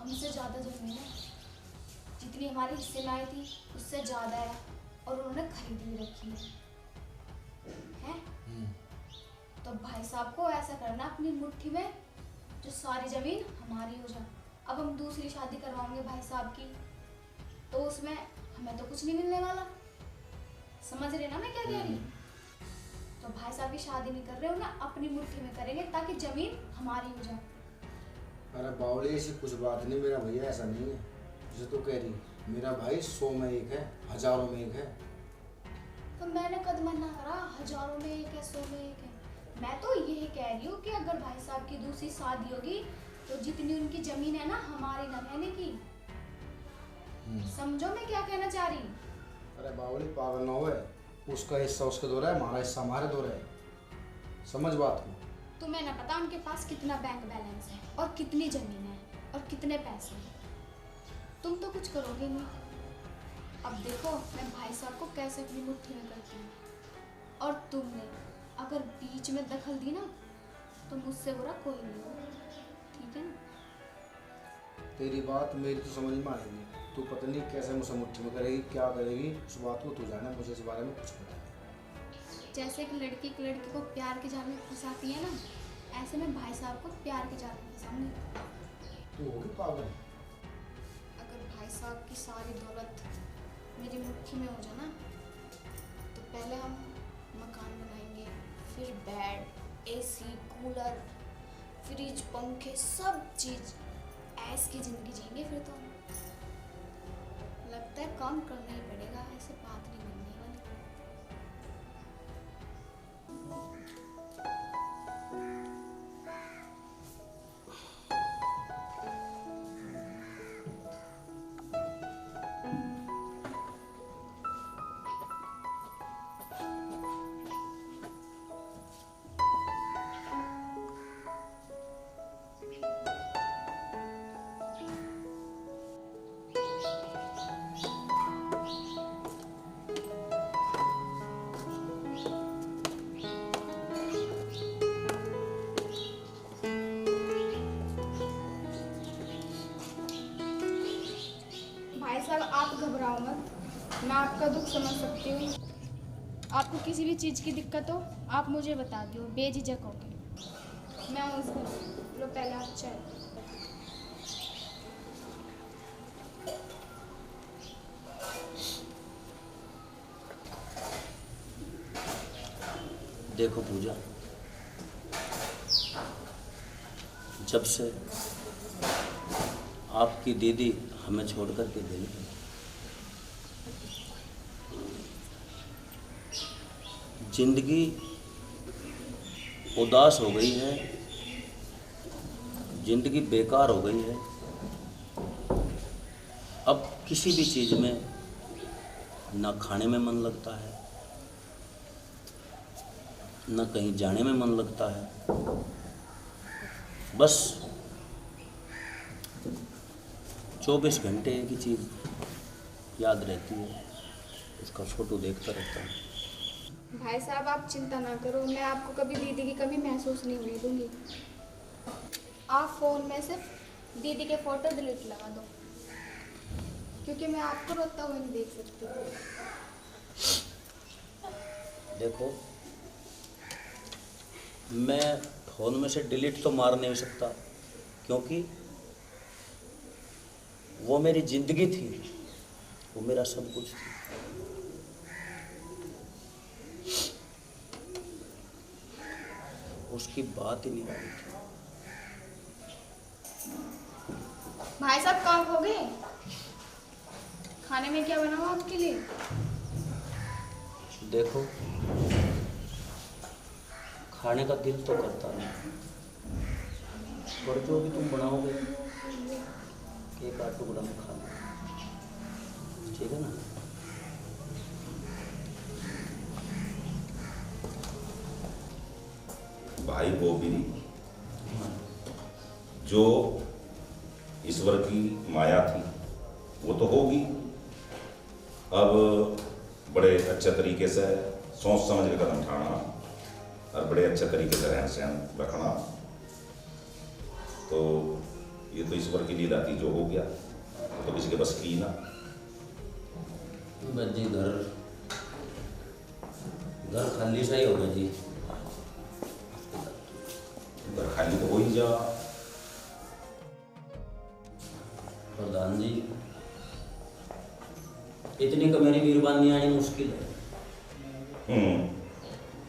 हमसे ज़्यादा ज़मीन है, जितनी हमारे हिस्से में आई थी उससे ज़्यादा है, और उन्होंने खरीद भी रखी है। तो भाई साहब को ऐसा करना अपनी मुट्ठी में जो सारी ज़मीन हमारी हो जाए। अब हम दूसरी शादी करवाएंगे भाई साहब की, तो उसमें हमें तो कुछ नहीं मिलने वाला। समझ रहे ना मैं क्या कह रही हूँ? तो भाई साहब की शादी नहीं कर रहे, उन्हें अपनी मुट्ठी में करेंगे ताकि ज़मीन हमारी हो जाए। अरे बावली, ऐसी कुछ बात नहीं, मेरा भैया ऐसा नहीं है जैसे तू कह रही। मेरा भाई 100 में एक है, हजारों में एक है। तो मैंने कद मना करा, हजारों में एक है, 100 में एक है। मैं तो यही कह रही हूँ कि अगर भाई साहब की दूसरी शादी होगी तो जितनी उनकी जमीन है ना, हमारी ना रहने की। समझो मैं क्या कहना चाह रही हूँ? अरे बावली, पागल ना हो, उसका हिस्सा उसके दो रहा है, हमारा हिस्सा हमारे दो रहा है। समझ बात को। तुम्हें ना पता उनके पास कितना बैंक बैलेंस है और कितनी जमीन है और कितने पैसे हैं। तुम तो कुछ करोगे नहीं। अब देखो मैं भाई साहब को कैसे अपनी मुट्ठी में करती हूँ, और तुमने अगर बीच में दखल दी ना तो मुझसे बुरा कोई नहीं होगा, ठीक है ना? तेरी बात मेरी तो समझ में आएगी। तू पता नहीं कैसे मुझसे मुट्ठी में करेगी, क्या करेगी, उस बात को तू जाने, मुझे इस बारे में कुछ पता नहीं। जैसे एक लड़की को प्यार के जाल में फंसाती है ना, ऐसे मैं भाई साहब को प्यार के जाल में फंसाऊंगी। तू होगी पागल। अगर भाई साहब की सारी दौलत मेरी मुट्ठी में हो जाए ना, तो पहले हम मकान बनाएंगे, फिर बेड, एसी, कूलर, फ्रिज, पंखे, सब चीज ऐस की जिंदगी जिएंगे। फिर तो लगता है काम करना ही पड़ेगा, ऐसे बात नहीं बनने वाली। भाई साहब आप घबराओ मत, मैं आपका दुख समझ सकती हूँ। आपको किसी भी चीज़ की दिक्कत हो आप मुझे बता दो, बेझिझक होके। मैं हूँ उसको। लो पहले आप चाय। देखो पूजा, जब से आपकी दीदी हमें छोड़ कर के गई है, जिंदगी उदास हो गई है, जिंदगी बेकार हो गई है। अब किसी भी चीज़ में ना खाने में मन लगता है, ना कहीं जाने में मन लगता है। बस 24 घंटे एक ही चीज़ याद रहती है, उसका फोटो देखता रहता हूँ। भाई साहब आप चिंता ना करो, मैं आपको कभी दीदी की कमी महसूस नहीं होने दूंगी। आप फ़ोन में सिर्फ दीदी के फ़ोटो डिलीट लगा दो, क्योंकि मैं आपको रोता हुआ नहीं देख सकती। देखो, मैं फ़ोन में से डिलीट तो मार नहीं सकता, क्योंकि वो मेरी ज़िंदगी थी, वो मेरा सब कुछ थी। उसकी बात ही नहीं आई थी। भाई साहब कहाँ खो गए? खाने में क्या बना हुआ आपके लिए? देखो, खाने का दिल तो करता नहीं, पर जो भी तुम बनाओगे एक आध टुकड़ा में खा लो, ठीक है ना? भाई वो भी जो ईश्वर की माया थी वो तो होगी। अब बड़े अच्छे तरीके से सोच समझ के कदम उठाना और बड़े अच्छे तरीके से रहन सहन रखना, तो ये तो ईश्वर की लीला थी, जो हो गया तो किसी के बस की ना। बस जी घर खाली सा ही हो गया जी। घर खाली तो हो ही जा। प्रधान जी इतनी कमेरी वीरबानी आनी मुश्किल है।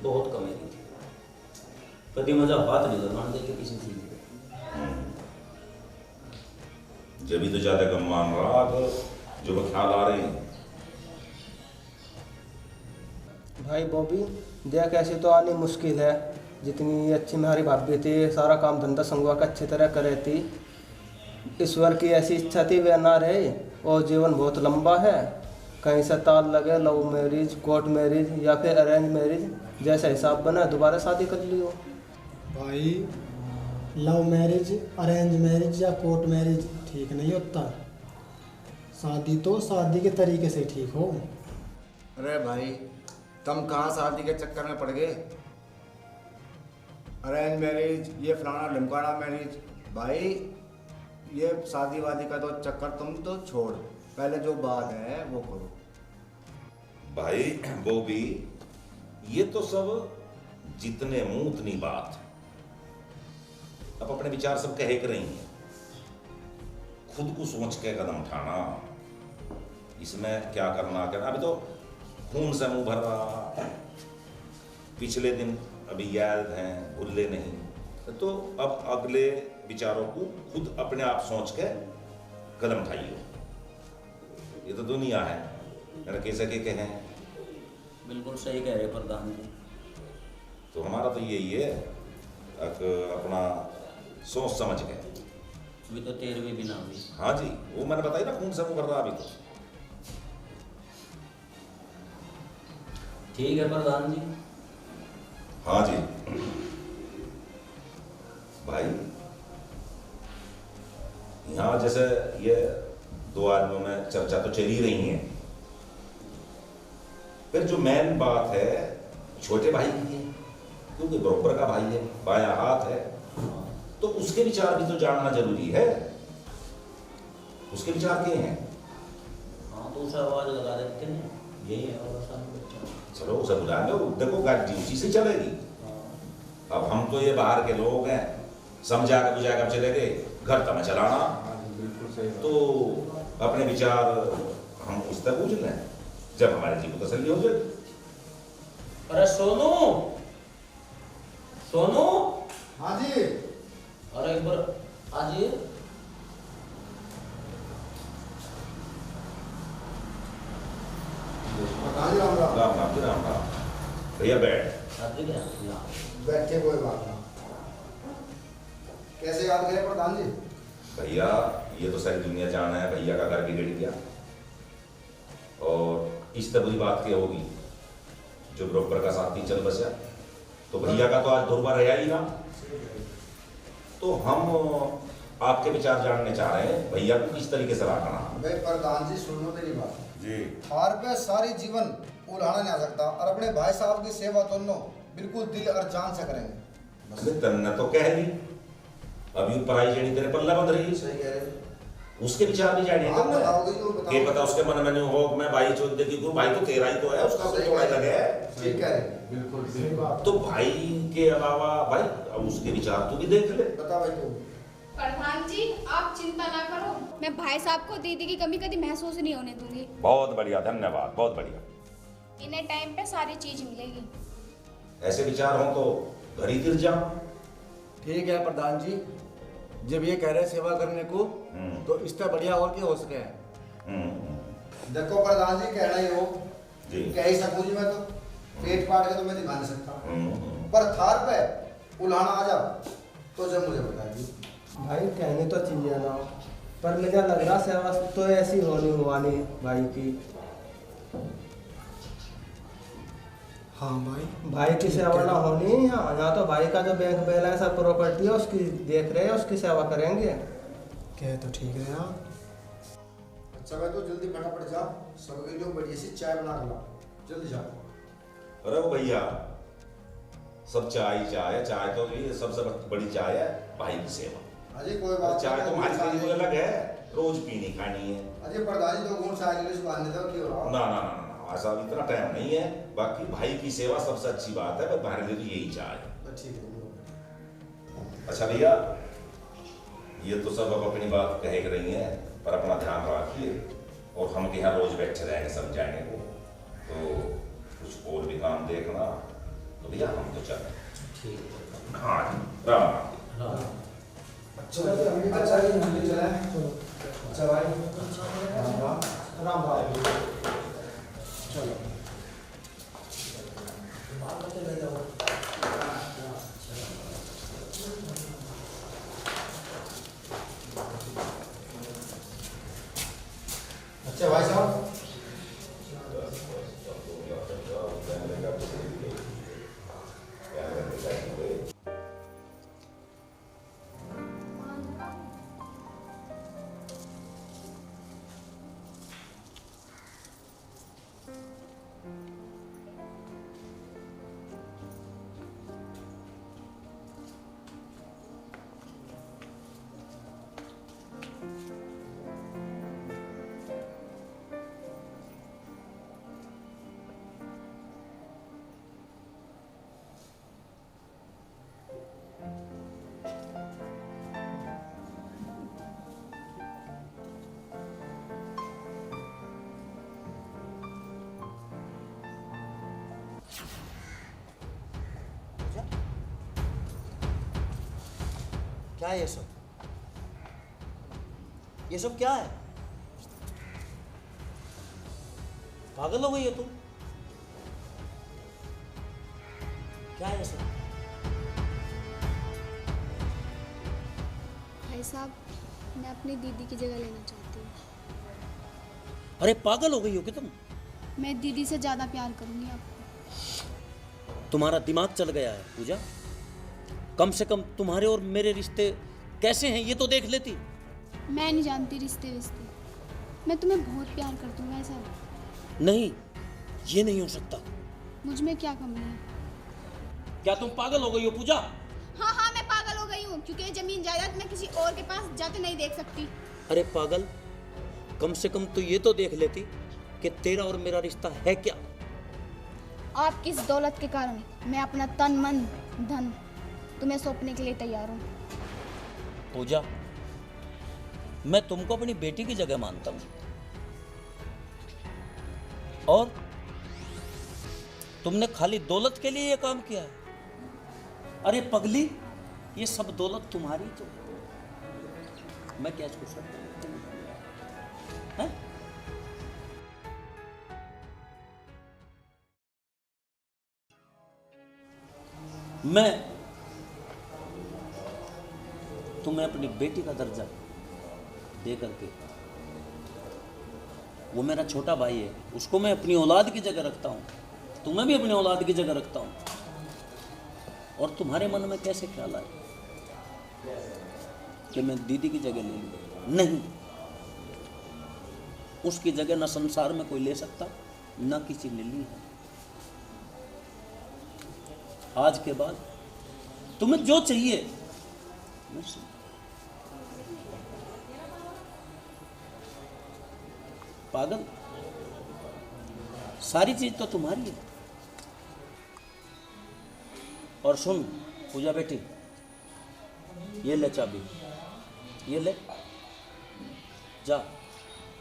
बहुत कमेरी थी, कभी मजा हाथ नहीं लगाने देते किसी चीज में। जब भी तो ज्यादा कम मान रहा जो वो ख्याल आ रहे हैं। भाई बॉबी देख ऐसी तो आनी मुश्किल है। जितनी अच्छी मेरी भाभी थी, सारा काम धंधा संगवा का अच्छी तरह करे थी। ईश्वर की ऐसी इच्छा थी वे ना रहे, और जीवन बहुत लंबा है। कहीं से ताल लगे, लव मैरिज, कोर्ट मैरिज या फिर अरेंज मैरिज, जैसा हिसाब बना दोबारा शादी कर लियो। भाई लव मैरिज, अरेंज मैरिज या कोर्ट मैरिज ठीक नहीं होता। शादी तो शादी के तरीके से ठीक हो। अरे भाई तुम कहाँ शादी के चक्कर में पड़ गए? अरेंज मैरिज, ये फलाना ढिमकाना मैरिज, भाई ये शादी वादी का तो चक्कर तुम तो छोड़, पहले जो बात है वो करो। भाई वो भी ये तो सब जितने मुंह उतनी बात। अब अपने विचार सब कहे कर रही हैं, खुद को सोच के कदम उठाना, इसमें क्या करना करना। अभी तो खून से मुंह भर रहा, पिछले दिन अभी याद हैं, भूले नहीं। तो अब अगले विचारों को खुद अपने आप सोच के कदम उठाइए। ये तो दुनिया है, मैंने कैसे के कहे। बिल्कुल सही कह रहे प्रधान जी। तो हमारा तो यही है, अपना सोच समझ के। अभी तो 13वीं भी ना हुई। हाँ जी, वो मैंने बताई ना, खून से मुंह भर रहा अभी तो। ठीक है प्रधान जी। हाँ जी भाई, यहाँ जैसे ये दो आदमियों में चर्चा तो चल ही रही है, फिर जो मेन बात है छोटे भाई की है, क्योंकि बरोबर का भाई है, बायां हाथ है, तो उसके विचार भी तो जानना जरूरी है। उसके विचार क्या हैं? हाँ तो उसे आवाज लगा देते हैं, यही है और बच्चा। चलो उसे बुला लो, देखो गाड़ी उसी से चलेगी। अब हम तो ये बाहर के लोग हैं, समझा के बुझा कर चले गए, घर तक चलाना। बिल्कुल सही। तो अपने विचार हम उस तक पूछ लें जब हमारे जी को तसल्ली हो जाए। अरे सोनू, सोनू, हाँ जी। अरे एक बार आजिए। राम राम। राम राम जी, राम राम। भैया बैठ। बैठे, कोई बात नहीं। कैसे याद करें प्रधान जी? भैया ये तो सारी दुनिया जाना है, भैया का घर बिगड़ गया, और इस तरह बुरी बात क्या होगी जो बरोबर का साथी चल बचा, तो भैया का तो आज दुर्बा रहा ही ना। तो हम आपके विचार जानने चाह रहे हैं, भैया को किस तरीके से रखना। भाई प्रधान जी सुन लो मेरी बात जी। थार पे सारी जीवन उड़ाना नहीं आ सकता, और अपने भाई साहब की सेवा दोनों बिल्कुल दिल और जान से करेंगे। अरे तन्ने तो कह दी, अभी पढ़ाई जड़ी तेरे पल्ला बंध रही है। सही कह रहे हो। उसके विचार भी जाने आप बताओगे जो बताओ। ये पता उसके मन में नहीं हो मैं भाई चोद देखी को, भाई तो तेरा ही तो है, उसका तो थोड़ा लगे है। ठीक कह रहे हो, बिल्कुल सही बात। तो भाई के अलावा भाई अब उसके विचार तू भी देख ले। बता भाई तू। प्रधान जी आप चिंता ना करो, मैं भाई साहब को दीदी की कमी कभी महसूस नहीं होने दूंगी। बहुत बढ़िया, धन्यवाद, बहुत बढ़िया। इन्हें टाइम पे सारी चीज मिलेगी। ऐसे विचार हो तो घर ही गिर जाओ। ठीक है प्रधान जी, जब ये कह रहे हैं सेवा करने को, तो इससे बढ़िया और क्या हो सके। देखो प्रधान जी कहना ही हो जी, कह ही सकूं जी, मैं तो पेट पाट के तो मैं दिखा नहीं सकता, पर थार पे उलाना आ जा तो जब मुझे बताइए। भाई कहने तो चाहिए ना, पर मुझे लग रहा सेवा तो ऐसी होनी हुआनी भाई की। हाँ भाई, भाई की सेवा ना होनी यहाँ तो भाई का जो बैंक बैलेंस है, प्रॉपर्टी है, उसकी देख रहे हैं, उसकी सेवा करेंगे। कह तो ठीक है यार। अच्छा मैं तो जल्दी फटाफट जा, सबके लिए बढ़िया सी चाय बना के ला, जल्दी जा। अरे वो भैया सब चाय ही चाय है, चाय तो ये सबसे बड़ी चाय है भाई की सेवा। अजय कोई बात चाय तो हमारी नहीं, तेरी कोई अलग है, रोज पीनी खानी है। अजय प्रधान जी 2 गुण चाय के लिए सुबह दो क्यों रहा ना ना ना ना, ऐसा इतना टाइम नहीं है। बाकी भाई की सेवा सबसे अच्छी बात है, हमारे लिए तो यही चाय है। ठीक है। अच्छा भैया, ये तो सब अब अपनी बात कह के रही हैं, पर अपना ध्यान रखिए और हम के यहाँ रोज बैठे रहेंगे समझाएंगे को, तो कुछ और भी काम देखना तो भैया हम तो चल ठीक है। हाँ राम राम। अच्छा जी हम भी चले। अच्छा भाई राम राम। चलो अच्छा भाई साहब। क्या है ये सब? ये सब क्या है? पागल हो गई है तुम? क्या है ये सब? भाई साहब, मैं अपनी दीदी की जगह लेना चाहती हूँ। अरे पागल हो गई हो कि तुम? मैं दीदी से ज़्यादा प्यार करूँगी आपको। तुम्हारा दिमाग चल गया है पूजा। कम से कम तुम्हारे और मेरे रिश्ते कैसे हैं ये तो देख लेती। मैं नहीं जानती रिश्ते विश्ते, मैं तुम्हें बहुत प्यार करती हूँ भाई साहब। नहीं, ये नहीं हो सकता। मुझ में क्या कमी है? क्या तुम पागल हो गई हो पूजा? हाँ हाँ, मैं पागल हो गई हूँ, क्योंकि ये जमीन जायदाद मैं किसी और के पास जाते नहीं देख सकती। अरे पागल, कम से कम तो ये तो देख लेती कि तेरा और मेरा रिश्ता है क्या। आपकी इस दौलत के कारण मैं अपना तन मन धन तुम्हें सौंपने के लिए तैयार हूँ। पूजा, मैं तुमको अपनी बेटी की जगह मानता हूं और तुमने खाली दौलत के लिए ये काम किया है। अरे पगली, ये सब दौलत तुम्हारी तो मैं क्या छू सकता हूं? मैं तुम्हें अपनी बेटी का दर्जा दे करके, वो मेरा छोटा भाई है, उसको मैं अपनी औलाद की जगह रखता हूँ, तुम्हें भी अपनी औलाद की जगह रखता हूँ। और तुम्हारे मन में कैसे ख्याल आए कि मैं दीदी की जगह ले लूँ? नहीं, उसकी जगह न संसार में कोई ले सकता, न किसी ने ली है। आज के बाद तुम्हें जो चाहिए मुझसे। पागल, सारी चीज तो तुम्हारी है। और सुन पूजा बेटी, ये ले चाबी, ये ले जा,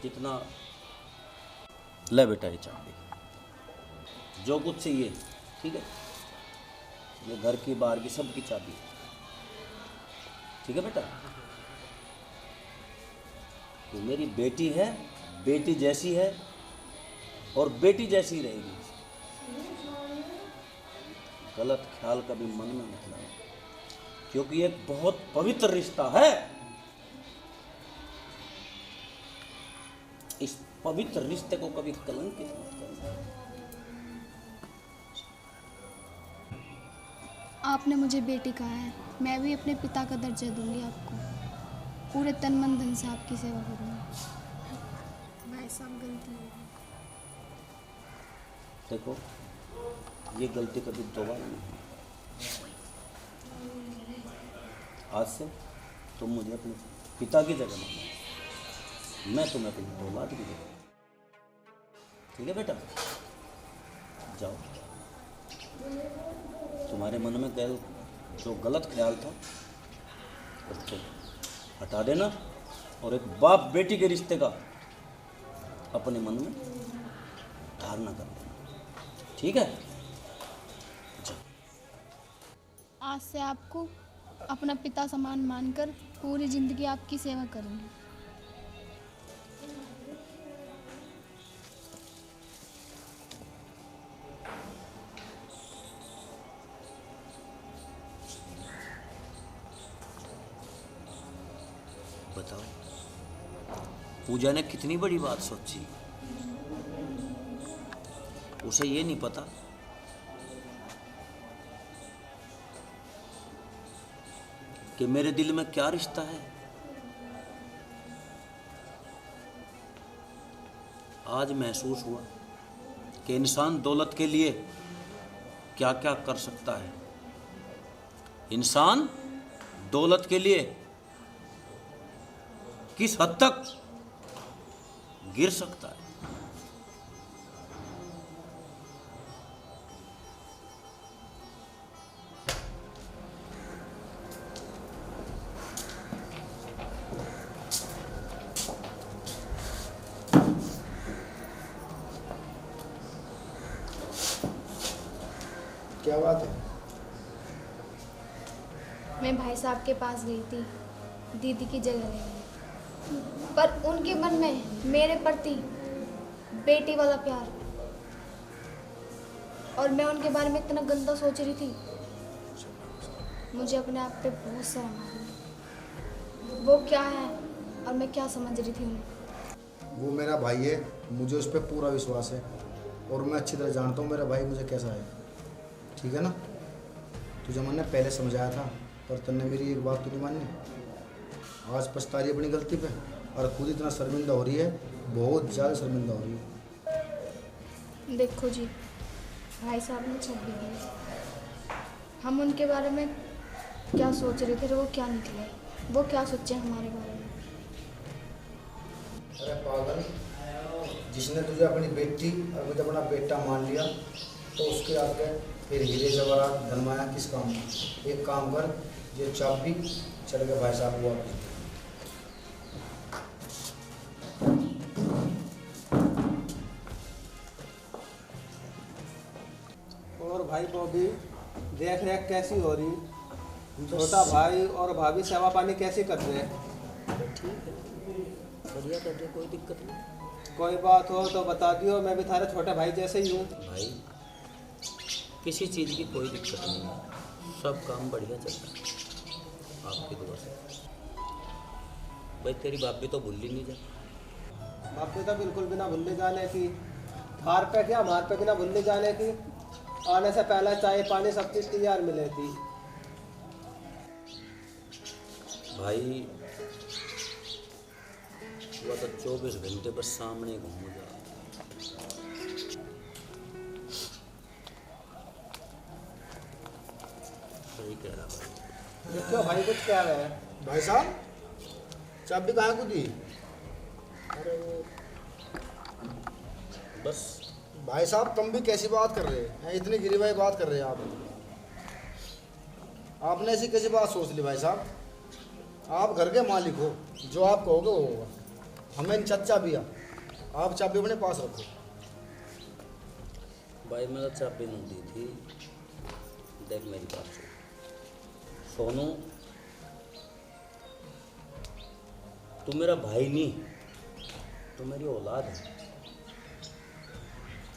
जितना ले बेटा ये चाबी, जो कुछ चाहिए, ठीक है? ये घर की बाहर की सब की चाबी है, ठीक है बेटा? तो मेरी बेटी है, बेटी जैसी है और बेटी जैसी रहेगी। गलत ख्याल कभी मन में मत लाना, क्योंकि एक बहुत पवित्र रिश्ता है। इस पवित्र रिश्ते को कभी कलंकित मत करना। आपने मुझे बेटी कहा है, मैं भी अपने पिता का दर्जा दूंगी आपको, पूरे तन मन धन से आपकी सेवा करूंगी। भाई साहब, गलती हो गई। देखो, ये गलती कभी दोबारा नहीं। आज से तुम मुझे अपने पिता की जगह मानो, मैं तुम्हें अपनी औलाद की जगह। ठीक है बेटा, जाओ। तुम्हारे मन में जो गलत ख्याल था उसको हटा देना और एक बाप बेटी के रिश्ते का अपने मन में धारणा कर देना। ठीक है? आज से आपको अपना पिता समान मानकर पूरी जिंदगी आपकी सेवा करूंगी। बताओ, पूजा ने कितनी बड़ी बात सोची। उसे ये नहीं पता कि मेरे दिल में क्या रिश्ता है। आज महसूस हुआ कि इंसान दौलत के लिए क्या क्या कर सकता है। इंसान दौलत के लिए किस हद तक गिर सकता है। क्या बात है? मैं भाई साहब के पास गई थी दीदी की जगह लेने, पर उनके मन में मेरे प्रति बेटी वाला प्यार, और मैं उनके बारे में इतना गंदा सोच रही थी। मुझे अपने आप पे बहुत शर्म आ रही। वो क्या है और मैं क्या समझ रही थी उन्हें। वो मेरा भाई है, मुझे उस पर पूरा विश्वास है और मैं अच्छी तरह जानता हूँ मेरा भाई मुझे कैसा है। ठीक है ना? तुझे मैंने पहले समझाया था पर तुमने मेरी एक बात तो नहीं मानी। आज पछता रही है अपनी गलती पे और खुद इतना शर्मिंदा हो रही है, बहुत ज़्यादा शर्मिंदा हो रही है। देखो जी, भाई साहब ने छत दी। हम उनके बारे में क्या सोच रहे थे, वो क्या निकले, वो क्या सोचे हमारे बारे में। अरे पागल, जिसने तुझे अपनी बेटी और मुझे अपना बेटा मान लिया तो उसके आगे फिर हीरे जवाहरात धनमाया किस काम का? एक काम कर, ये चाबी चल के भाई साहब को वापस दे। और भाई बॉबी, देख रेख कैसी हो रही? छोटा भाई और भाभी सेवा पानी कैसे कर रहे हैं? ठीक है, बढ़िया कर रहे, कोई दिक्कत नहीं। कोई बात हो तो बता दियो, मैं भी थारे छोटे भाई जैसे ही हूँ। भाई किसी चीज़ की कोई दिक्कत नहीं है, सब काम बढ़िया चल रहा है आपकी दुआ से। भाई तेरी बात भी तो भूल ही नहीं जा। बापी तो बिल्कुल भी ना भूलने जाने की, थार पे क्या मार पे भी ना भूलने जाने की। आने से पहले चाय पानी सब चीज़ तैयार मिले थी। भाई वो तो 24 घंटे बस सामने घूम जा। सही कह रहा भाई। क्यों भाई, कुछ क्या है? भाई साहब, चाबी कहाँ को दी? अरे वो बस भाई साहब, तुम भी कैसी बात कर रहे हैं? इतनी गिरी भाई बात कर रहे हैं आप। आपने ऐसी कैसी बात सोच ली भाई साहब? आप घर के मालिक हो, जो आप कहोगे वो होगा। हमें चच्चा भी आप चाबी अपने पास रखो। भाई मैंने चाबी नहीं दी थी। देख मेरी बात सुन सोनू, तू मेरा भाई नहीं, तू मेरी औलाद है।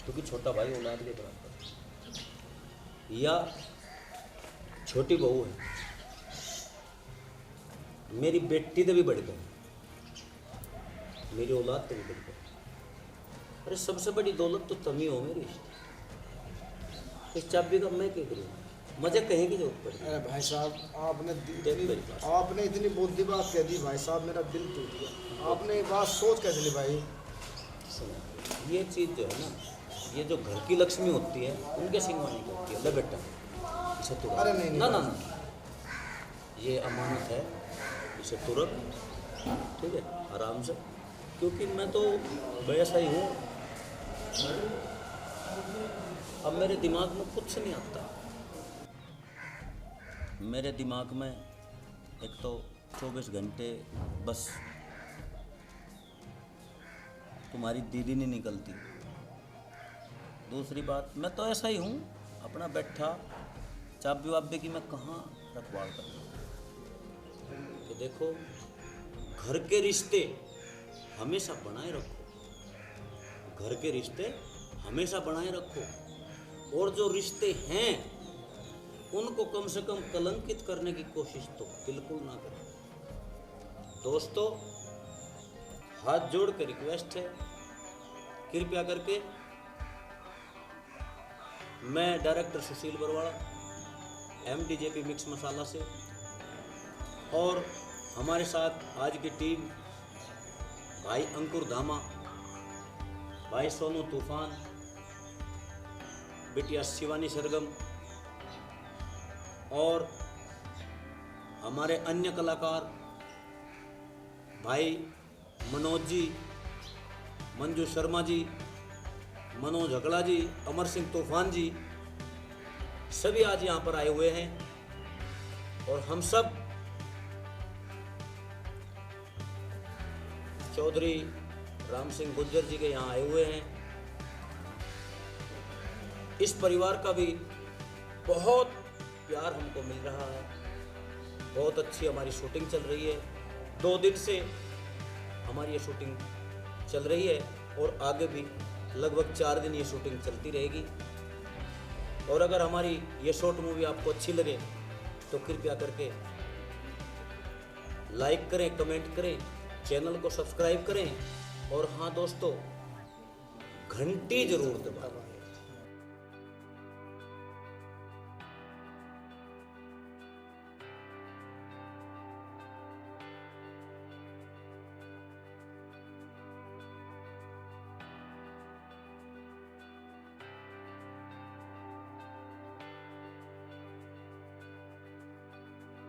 क्योंकि छोटा भाई औलाद के बराबर या छोटी बहू है, मेरी बेटी से भी बढ़कर, मेरी औलाद से भी बढ़कर। अरे सबसे बड़ी दौलत तो तुम ही हो मेरी। इस चाबी का मैं क्या करूँ, मुझे कहीं की जरूरत पड़ी। अरे भाई साहब, देख आपने इतनी बुद्धि बात कह दी भाई साहब, मेरा दिल टूट गया। आपने ये बात सोच कैसे ली भाई? ये चीज़ जो है ना, ये जो घर की लक्ष्मी होती है उनके सिंगवानी की होती है। ले बेटा इसे तू अरे नहीं, ना ना ना, ये अमानत है, से तुरक, ठीक है, आराम से, क्योंकि मैं तो वैसा ही हूँ। अब मेरे दिमाग में कुछ नहीं आता। मेरे दिमाग में एक तो 24 घंटे बस तुम्हारी दीदी नहीं निकलती। दूसरी बात, मैं तो ऐसा ही हूँ, अपना बैठा चाबी वाबी की मैं कहाँ रखवाड़ करता हूँ। कि देखो, घर के रिश्ते हमेशा बनाए रखो, घर के रिश्ते हमेशा बनाए रखो, और जो रिश्ते हैं उनको कम से कम कलंकित करने की कोशिश तो बिल्कुल ना करें। दोस्तों, हाथ जोड़ के रिक्वेस्ट है, कृपया करके, मैं डायरेक्टर सुशील बरवाड़ा, MDJP मिक्स मसाला से, और हमारे साथ आज की टीम, भाई अंकुर धामा, भाई सोनू तूफान, बिटिया शिवानी सरगम, और हमारे अन्य कलाकार भाई मनोज जी, मंजू शर्मा जी, मनोज हकड़ा जी, अमर सिंह तूफान जी, सभी आज यहाँ पर आए हुए हैं। और हम सब चौधरी राम सिंह गुज्जर जी के यहाँ आए हुए हैं। इस परिवार का भी बहुत प्यार हमको मिल रहा है, बहुत अच्छी हमारी शूटिंग चल रही है। 2 दिन से हमारी ये शूटिंग चल रही है और आगे भी लगभग 4 दिन ये शूटिंग चलती रहेगी। और अगर हमारी ये शॉर्ट मूवी आपको अच्छी लगे तो कृपया करके लाइक करें, कमेंट करें, चैनल को सब्सक्राइब करें, और हाँ दोस्तों, घंटी जरूर दबाएं।